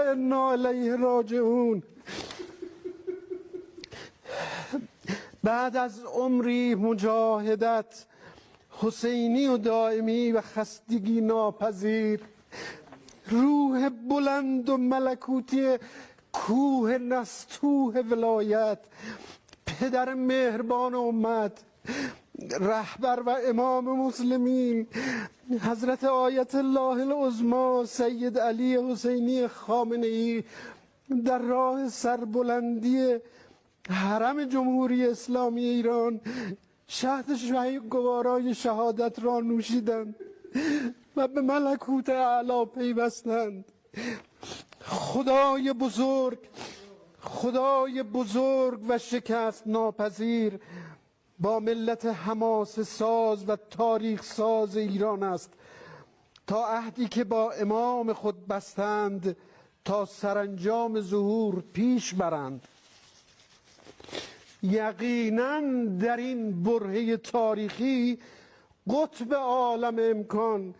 انا الیه راجعون. بعد از عمری مجاهدت، حسینی و دائمی و خستگی ناپذیر، روح بلند و ملکوتی کوه نستوه ولایت، پدر مهربان امت، رهبر و امام مسلمین، حضرت آیت الله العظما سید علی حسینی خامنه‌ای در راه سربلندی حرم جمهوری اسلامی ایران شهد گوارای شهادت را نوشیدند و به ملکوت اعلی پیوستند. خدای بزرگ و شکست ناپذیر با ملت حماسه ساز و تاریخ ساز ایران است تا عهدی که با امام خود بستند تا سرانجام ظهور پیش برند. یقینا در این برهه تاریخی قطب عالم امکان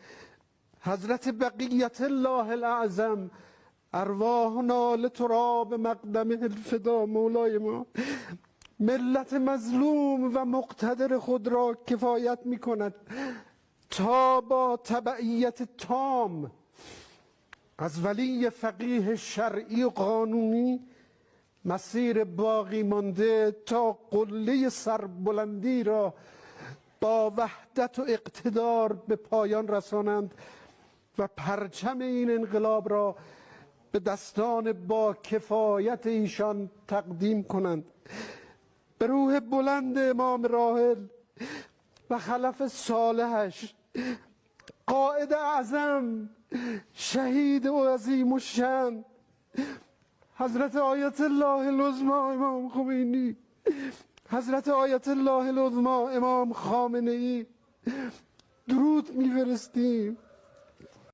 حضرت بقیت الله الاعظم ارواحنا لتراب مقدم الفدا مولای ما ملت مظلوم و مقتدر خود را کفایت می کند تا با تبعیت تام از ولی فقیه شرعی و قانونی مسیر باقی مانده تا قله سربلندی را با وحدت و اقتدار به پایان رسانند و پرچم این انقلاب را به دستان با کفایت ایشان تقدیم کنند. به روح بلند امام راحل و خلف صالحش، قائد اعظم، شهید و عظیم الشأن حضرت آیت الله العظما امام خمینی، حضرت آیت الله العظما امام خامنه‌ای درود می‌فرستیم.